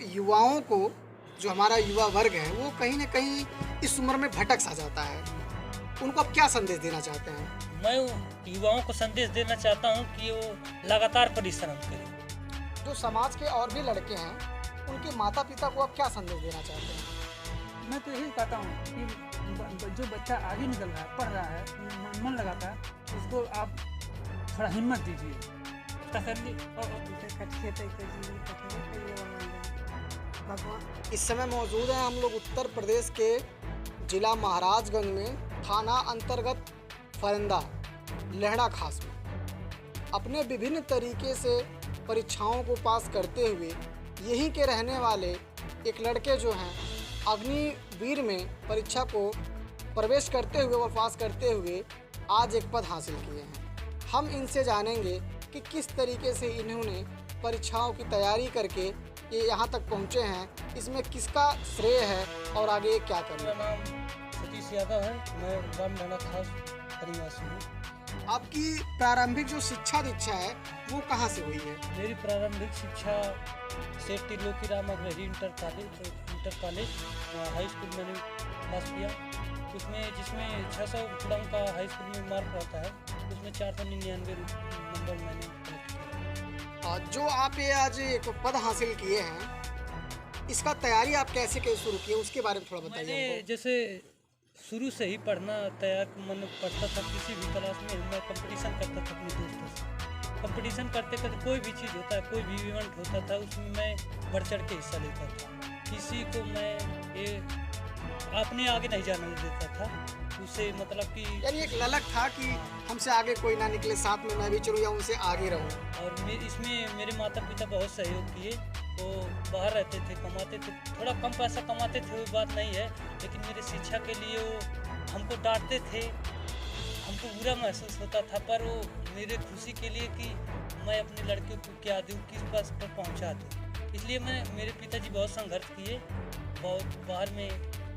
युवाओं को, जो हमारा युवा वर्ग है, वो कहीं न कहीं इस उम्र में भटक सा जाता है। उनको आप क्या संदेश देना चाहते हैं? मैं युवाओं को संदेश देना चाहता हूँ कि वो लगातार परिश्रम करें। जो समाज के और भी लड़के हैं, उनके माता-पिता को आप क्या संदेश देना चाहते हैं? मैं तो यही कहता हूँ कि जो बच्चा आगे निकल रहा है, पढ़ रहा है, मन लगाता है, उसको आप थोड़ा हिम्मत दीजिए, तसल्ली इस समय मौजूद हैं हम लोग उत्तर प्रदेश के जिला महाराजगंज में, थाना अंतर्गत फरंदा, लेहड़ा खास में। अपने विभिन्न तरीके से परीक्षाओं को पास करते हुए यहीं के रहने वाले एक लड़के जो हैं, अग्निवीर में परीक्षा को प्रवेश करते हुए और पास करते हुए आज एक पद हासिल किए हैं। हम इनसे जानेंगे कि किस तरीके से इन्होंने परीक्षाओं की तैयारी करके ये यहाँ तक पहुँचे हैं, इसमें किसका श्रेय है और आगे क्या मेरा करना। नाम सतीश यादव है, मैं ग्राम लेहड़ा खास निवासी हूँ। आपकी प्रारंभिक जो शिक्षा दीक्षा है वो कहाँ से हुई है? मेरी प्रारंभिक शिक्षा सेठ Trilokiram अग्रही inter college high school मैंने पास किया। उसमें जिसमें 600 अंक का हाई स्कूल में मार्क रहता है, उसमें 499 नंबर मैंने कलेक्ट किया। जो आप ये आज एक पद हासिल किए हैं, इसका तैयारी आप कैसे शुरू किए, उसके बारे में थोड़ा बताइए मैंने हमको। जैसे शुरू से ही पढ़ना तैयार मन पढ़ता था। किसी भी क्लास में मैं कंपटीशन करता था अपने दोस्तों से। कंपटीशन करते करते कोई भी चीज़ होता है, कोई भी इवेंट होता था, उसमें मैं बढ़ चढ़ के हिस्सा लेता था। किसी को मैं ये अपने आगे नहीं जाने देता था, उसे मतलब कि यानी एक ललक था कि हमसे आगे कोई ना निकले, साथ में मैं भी चलूँ या उनसे आगे रहूँ। और इसमें मेरे माता पिता बहुत सहयोग किए। वो बाहर रहते थे, कमाते थे, थोड़ा कम पैसा कमाते थे, वो बात नहीं है, लेकिन मेरे शिक्षा के लिए वो हमको डांटते थे, हमको बुरा महसूस होता था, पर वो मेरे खुशी के लिए कि मैं अपने लड़के को क्या दूँ, किस पास पर पहुँचा दूँ। इसलिए मेरे पिताजी बहुत संघर्ष किए, बहुत बाहर में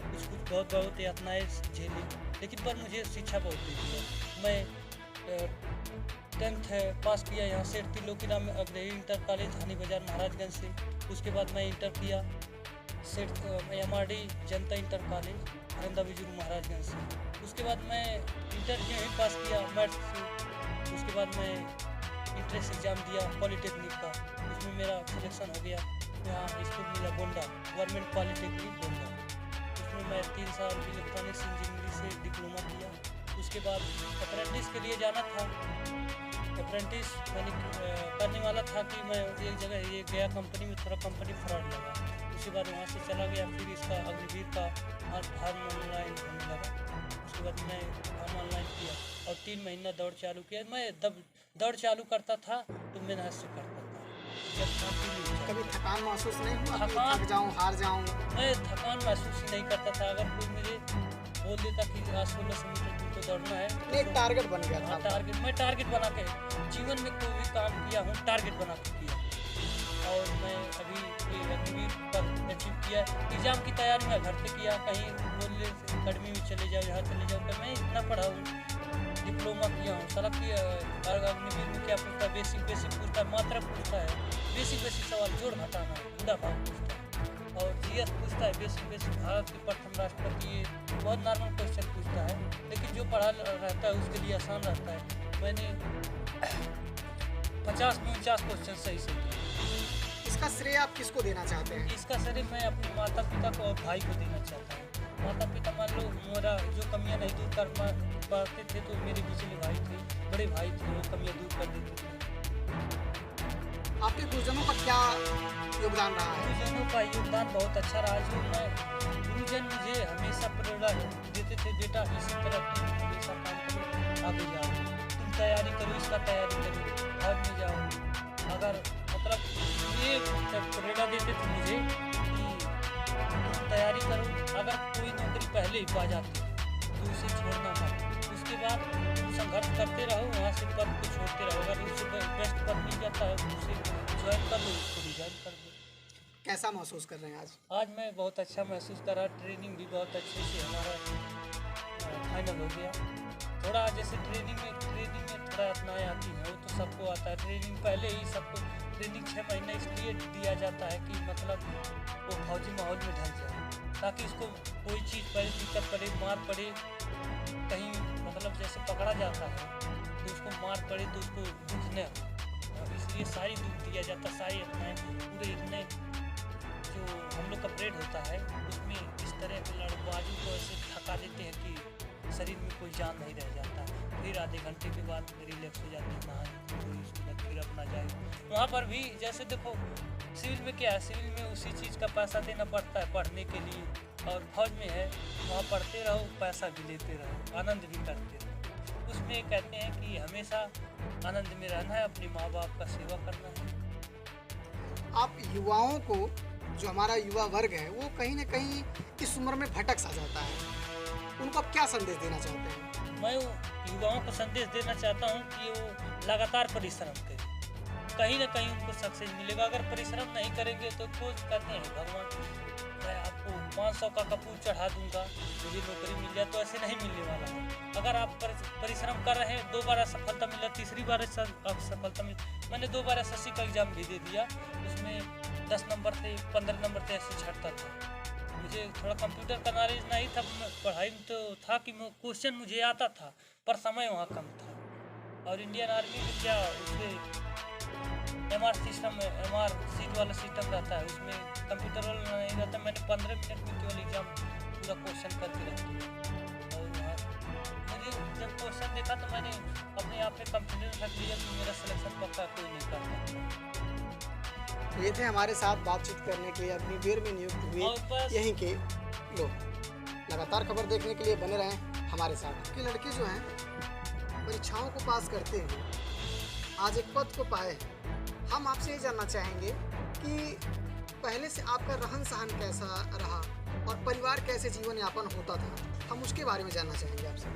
कुछ बहुत यातनाएँ झेली, लेकिन पर मुझे शिक्षा बहुत दी है। मैं 10th पास किया यहाँ सेठ त्रिलोकीराम अग्रही इंटर कॉलेज हानी बाजार महाराजगंज से। उसके बाद मैं इंटर किया सेठ MRD जनता इंटर कॉलेज फरंदा बिजुर महाराजगंज से। उसके बाद मैं इंटर यहीं पास किया मैथ्स से। उसके बाद मैं इंट्रेंस एग्ज़ाम दिया पॉलीटेक्निक का, उसमें मेरा सिलेक्शन हो गया। यहाँ स्कूल मिला गोंडा, गवर्नमेंट पॉलीटेक्निक गोंडा। उसमें मैं 3 साल इलेक्ट्रॉनिक्स इंजीनियरिंग से डिप्लोमा किया। उसके बाद अप्रेंटिस के लिए जाना था। अप्रेंटिस मैंने करने वाला था कि मैं एक जगह ये गया कंपनी में, थोड़ा कंपनी फ्रॉड लगा। उसके बाद वहाँ से चला गया, फिर इसका अग्निवीर का फॉर्म ऑनलाइन होने लगा। उसके बाद मैं फॉर्म ऑनलाइन किया और 3 महीना दौड़ चालू किया। मैं दौड़ चालू करता था तो मेहनत से करता था। जब कभी थकान महसूस नहीं हुआ कि थकान- थक जाऊँ, हार जाऊँ? मैं थकान महसूस ही नहीं करता था। अगर कोई मुझे बोल देता कि आज 1600 मीटर तुमको दौड़ना है, एक टारगेट बन गया था। मैं टारगेट बना के जीवन में कोई भी काम किया हूँ, टारगेट बना के किया। और मैं अभी अग्निवीर पर अचीव किया। एग्ज़ाम की तैयारी मैं घर से किया, कहीं बोलने से अकेडमी में चले जाओ, यहाँ चले जाओ, तो मैं इतना पढ़ा हूँ, डिप्लोमा किया हूँ। साला कि अग्निवीर में क्या पूछता है, बेसिक पूछता है, मात्रा पूछता है, बेसिक सवाल, जोड़ घटाना, गुणा भाग पूछता है, और GS पूछता है, बेसिक भारत के प्रथम राष्ट्रपति, ये बहुत नॉर्मल क्वेश्चन पूछता है, लेकिन जो पढ़ा रहता है उसके लिए आसान रहता है। मैंने 50 में 49 क्वेश्चन सही से किए। इसका श्रेय आप किसको देना चाहते हैं? इसका श्रेय मैं अपने माता पिता को और भाई को देना चाहता हूँ। माता पिता मान लो मेरा जो कमियाँ नहीं दूर कर पाते थे, तो मेरे पिछले भाई थे, बड़े भाई थे, वो कमियाँ दूर कर देते थे। आपके गुरुजनों का क्या योगदान रहा है? गुरुजनों का योगदान बहुत अच्छा रहा। जो गुरुजन मुझे हमेशा प्रेरणा देते थे, बेटा इसी तरह तुम हमेशा काम करो, आगे जाओ, तुम तैयारी करो, इसका तैयारी करो, भाग में जाओ। अगर मतलब ये प्रेरणा देते थे मुझे कि तुम तैयारी करो, अगर कोई नौकरी पहले ही पा जाती तो उसे छोड़ना मत। उसके बाद संघर्ष करते रहो, वहाँ से पद को छोड़ते रहो। अगर उससे बेस्ट पद मिल जाता है तो उसे ज्वाइन कर लो, उसको रिजाइन कर दो। कैसा महसूस कर रहे हैं आज? आज मैं बहुत अच्छा महसूस कर रहा। ट्रेनिंग भी बहुत अच्छे से हमारा फाइनल हो गया। थोड़ा जैसे ट्रेनिंग में थोड़ा इतना आती है, वो तो सबको आता है। ट्रेनिंग पहले ही सबको ट्रेनिंग 6 महीने इसलिए दिया जाता है कि मतलब वो फौजी माहौल में ढल जाए, ताकि उसको कोई चीज़ पड़े, दिक्कत पड़े, मार पड़े, कहीं मतलब जैसे पकड़ा जाता है तो उसको मार पड़े तो उसको दुख न हो, इसलिए सारी दुख दिया जाता है। सारी अपनाएँ पूरे इतने जो हम लोग का परेड होता है उसमें इस तरह के लड़बाजों को ऐसे थका देते हैं कि शरीर में कोई जान नहीं रह जाता। फिर आधे घंटे के बाद रिलैक्स हो जाते हैं, नहाए उसके बाद फिर अपना जाए। वहाँ पर भी जैसे देखो सिविल में क्या है, सिविल में उसी चीज़ का पैसा देना पड़ता है पढ़ने के लिए, और फौज में है वहाँ पढ़ते रहो, पैसा भी लेते रहो, आनंद भी करते रहो। उसमें कहते हैं कि हमेशा आनंद में रहना है, अपने माँ बाप का सेवा करना है। आप युवाओं को, जो हमारा युवा वर्ग है, वो कहीं ना कहीं इस उम्र में भटक सा जाता है, उनको आप क्या संदेश देना चाहते हैं? मैं युवाओं को संदेश देना चाहता हूँ कि वो लगातार परिश्रम करें, कहीं ना कहीं उनको सक्सेस मिलेगा। अगर परिश्रम नहीं करेंगे तो खोज करते हैं भगवान मैं आपको 500 का कपूर चढ़ा दूंगा, मुझे नौकरी मिल जाए, तो ऐसे नहीं मिलने वाला है। अगर आप परिश्रम कर रहे हैं, 2 बार सफलता मिला, तीसरी बार सफलता मिली। मैंने 2 बार SSC का एग्ज़ाम भी दे दिया, उसमें 10 नंबर थे, 15 नंबर थे, ऐसे छटता था। मुझे थोड़ा कंप्यूटर का नॉलेज नहीं था, पढ़ाई में तो था कि क्वेश्चन मुझे आता था, पर समय वहाँ कम था। और इंडियन आर्मी में क्या, उसमें MR सिस्टम में MR सीट वाला सिस्टम रहता है, उसमें कंप्यूटर वाला नहीं रहता। मैंने 15 मिनट में केवल एग्ज़ाम पूरा क्वेश्चन करके रख दिया, और वहाँ मुझे जब क्वेश्चन देखा तो मैंने अपने आप पे कॉन्फिडेंस रख लिया कि मेरा सिलेक्शन पक्का, कोई नहीं करता। ये थे हमारे साथ बातचीत करने के लिए अग्निवीर में नियुक्त हुए यहीं के लोग। लगातार खबर देखने के लिए बने रहें हमारे साथ। कि लड़के जो हैं परीक्षाओं को पास करते हुए आज एक पद को पाए हैं। हम आपसे ये जानना चाहेंगे कि पहले से आपका रहन सहन कैसा रहा और परिवार कैसे जीवन यापन होता था, हम उसके बारे में जानना चाहेंगे आपसे।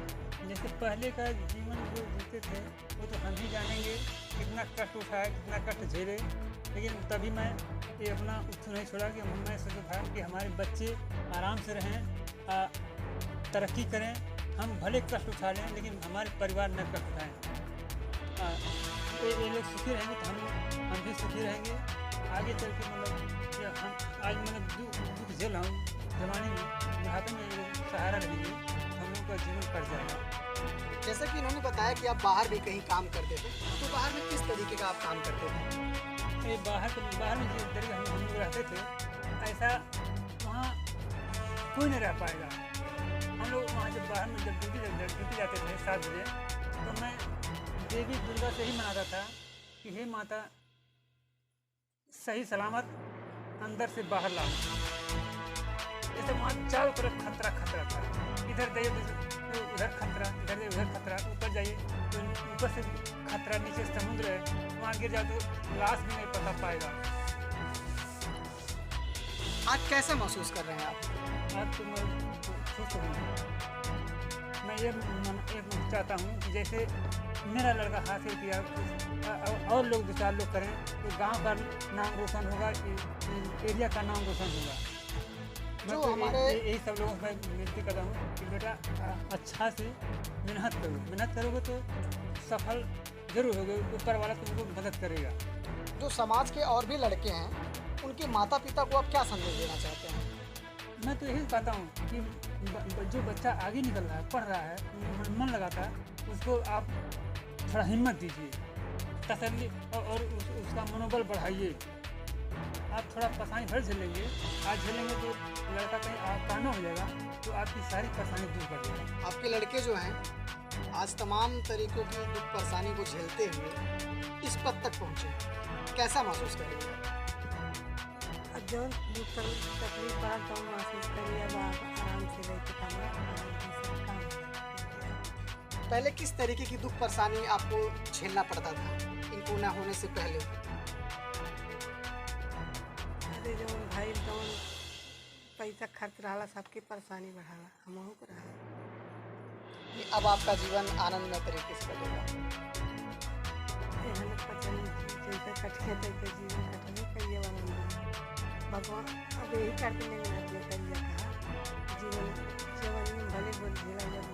जैसे पहले का जीवन जो जीते थे वो तो हम ही जानेंगे, कितना कष्ट उठाया, कितना कष्ट झेले। लेकिन तभी मैं ये अपना उत्सव नहीं छोड़ा कि मैं सोचा था कि हमारे बच्चे आराम से रहें, तरक्की करें, हम भले कष्ट उठा लें लेकिन हमारे परिवार न कष्ट उठाएँ। ये लोग सुखी रहेंगे तो हम भी सुखी रहेंगे। आगे चल के मतलब हम आज मतलब दुख झेल रहा हूँ जवानी में, बुढ़ापे में ये सहारा रहेंगे, हम लोग का जीवन कट जाएगा। जैसा कि इन्होंने बताया कि आप बाहर भी कहीं काम करते थे, तो बाहर में किस तरीके का आप काम करते थे? ये बाहर में जिस तरीके हम लोग रहते थे, ऐसा वहाँ कोई नहीं रह पाएगा। हम लोग वहाँ जब बाहर में जब ड्यूटी जाते थे 7 बजे, तो मैं देवी दुर्गा से ही मनाता था कि हे माता सही सलामत अंदर से बाहर लाओ। जैसे वहाँ चारों तरफ खतरा था, इधर जाइए तो उधर खतरा, इधर जाइए उधर खतरा, ऊपर जाइए तो ऊपर से खतरा, नीचे समुद्र है, वहाँ गिर जाओ तो लाश भी नहीं पता पाएगा। आज कैसे महसूस कर रहे हैं आप? आज तो मैं खुश हूँ। मैं ये चाहता हूँ कि जैसे मेरा लड़का हासिल किया और लोग 2-4 लोग करें तो गांव का नाम रोशन होगा, एरिया का नाम रोशन होगा। मैं तो यही सब लोगों से विनती करता हूँ कि बेटा अच्छा से मेहनत करोगे तो सफल जरूर होगे, ऊपर वाला तुमको मदद करेगा। जो समाज के और भी लड़के हैं, उनके माता पिता को आप क्या संदेश देना चाहते हैं? मैं तो यही कहता हूँ कि जो बच्चा आगे निकल रहा है, पढ़ रहा है, मन लगाता है, उसको आप थोड़ा हिम्मत दीजिए, तसल्ली और उसका मनोबल बढ़ाइए। आप थोड़ा परेशानी भर झेलेंगे, आज झेलेंगे तो लड़का कहीं काना हो जाएगा तो आपकी सारी परेशानी दूर कर देगा। आपके लड़के जो हैं आज तमाम तरीक़ों की दुख परेशानी को झेलते हुए इस पद तक पहुँचे, कैसा महसूस करेंगे? जो दुख तकलीफ पड़ा तो महसूस करिए, आराम से रह के काम। पहले किस तरीके की दुख परेशानी आपको झेलना पड़ता था इनको न होने से पहले? अरे जो भाई तो पैसा खर्च रहा, सबकी परेशानी बढ़ाला, हमहू को रहा। अब आपका जीवन आनंदमय तरीके से कटेगा। जैसे कटिए तैसे जीवन कटने करिए वाला भगवान अब यही करके नहीं मिला करिए कहा जीवन भले बोल झेला जब